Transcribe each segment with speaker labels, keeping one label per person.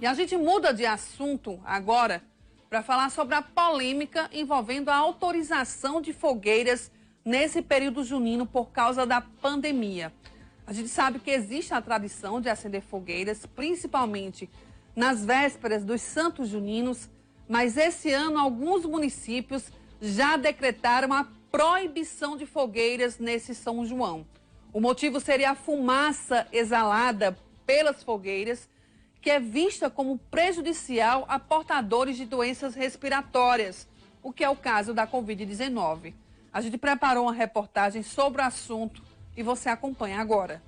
Speaker 1: E a gente muda de assunto agora para falar sobre a polêmica envolvendo a autorização de fogueiras nesse período junino por causa da pandemia. A gente sabe que existe a tradição de acender fogueiras, principalmente nas vésperas dos Santos Juninos, mas esse ano alguns municípios já decretaram a proibição de fogueiras nesse São João. O motivo seria a fumaça exalada pelas fogueiras, que é vista como prejudicial a portadores de doenças respiratórias, o que é o caso da Covid-19. A gente preparou uma reportagem sobre o assunto e você acompanha agora.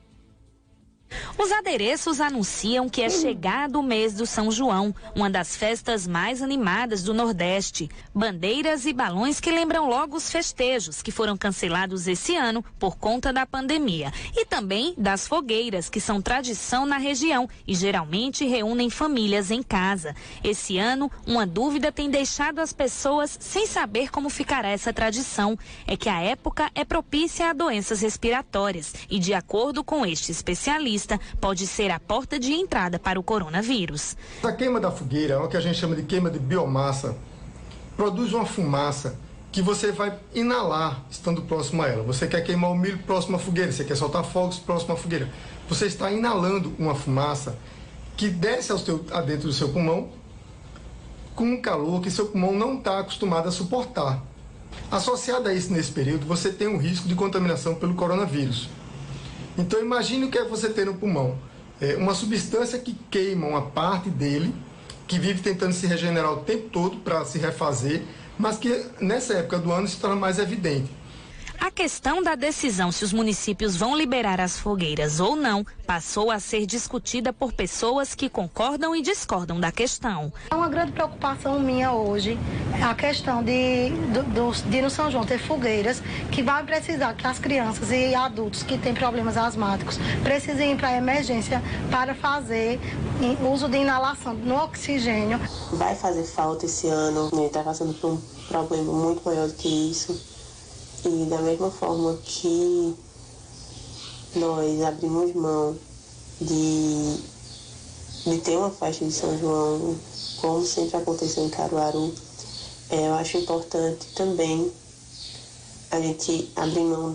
Speaker 2: Os adereços anunciam que é chegado o mês do São João, uma das festas mais animadas do Nordeste. Bandeiras e balões que lembram logo os festejos que foram cancelados esse ano por conta da pandemia. E também das fogueiras, que são tradição na região e geralmente reúnem famílias em casa. Esse ano, uma dúvida tem deixado as pessoas sem saber como ficará essa tradição. É que a época é propícia a doenças respiratórias e, de acordo com este especialista, pode ser a porta de entrada para o coronavírus.
Speaker 3: A queima da fogueira é o que a gente chama de queima de biomassa. Produz uma fumaça que você vai inalar estando próximo a ela. Você quer queimar o milho próximo à fogueira, você quer soltar fogos próximo à fogueira. Você está inalando uma fumaça que desce adentro do seu pulmão com um calor que seu pulmão não está acostumado a suportar. Associado a isso, nesse período, você tem um risco de contaminação pelo coronavírus. Então imagine o que é você ter no pulmão, uma substância que queima uma parte dele, que vive tentando se regenerar o tempo todo para se refazer, mas que nessa época do ano se torna mais evidente.
Speaker 2: A questão da decisão se os municípios vão liberar as fogueiras ou não passou a ser discutida por pessoas que concordam e discordam da questão.
Speaker 4: É uma grande preocupação minha hoje a questão de no São João ter fogueiras, que vai precisar que as crianças e adultos que têm problemas asmáticos precisem ir para a emergência para fazer uso de inalação no oxigênio.
Speaker 5: Vai fazer falta esse ano, ele está passando por um problema muito maior do que isso. E da mesma forma que nós abrimos mão de ter uma festa de São João, como sempre aconteceu em Caruaru, eu acho importante também a gente abrir mão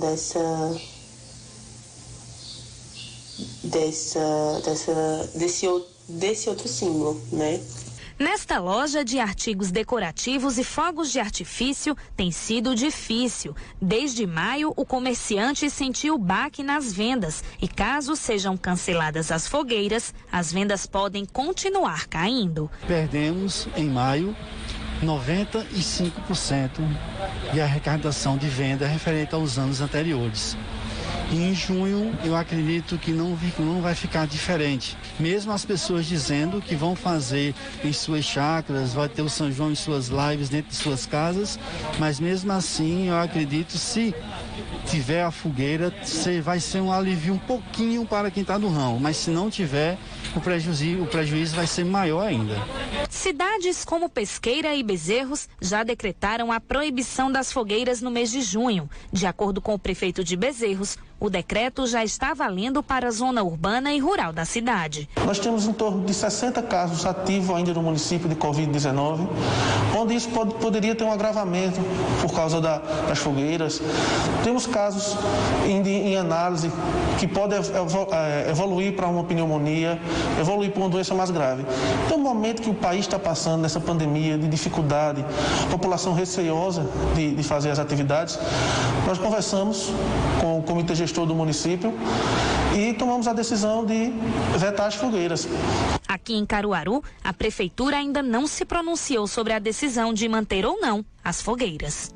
Speaker 5: desse outro símbolo, né?
Speaker 2: Nesta loja de artigos decorativos e fogos de artifício tem sido difícil. Desde maio, o comerciante sentiu baque nas vendas e, caso sejam canceladas as fogueiras, as vendas podem continuar caindo.
Speaker 6: Perdemos em maio 95% de arrecadação de venda referente aos anos anteriores. E em junho, eu acredito que não vai ficar diferente. Mesmo as pessoas dizendo que vão fazer em suas chácaras, vai ter o São João em suas lives dentro de suas casas, mas mesmo assim, eu acredito, se tiver a fogueira, vai ser um alívio um pouquinho para quem está no ramo, mas se não tiver, o prejuízo vai ser maior ainda.
Speaker 2: Cidades como Pesqueira e Bezerros já decretaram a proibição das fogueiras no mês de junho. De acordo com o prefeito de Bezerros, o decreto já está valendo para a zona urbana e rural da cidade.
Speaker 7: Nós temos em torno de 60 casos ativos ainda no município de Covid-19, onde isso poderia ter um agravamento por causa das fogueiras. Temos casos em análise que podem evoluir para uma pneumonia, evoluir para uma doença mais grave. Então, no momento que o país está passando nessa pandemia de dificuldade, população receosa de fazer as atividades, nós conversamos com o comitê gestor do município e tomamos a decisão de vetar as fogueiras.
Speaker 2: Aqui em Caruaru, a prefeitura ainda não se pronunciou sobre a decisão de manter ou não as fogueiras.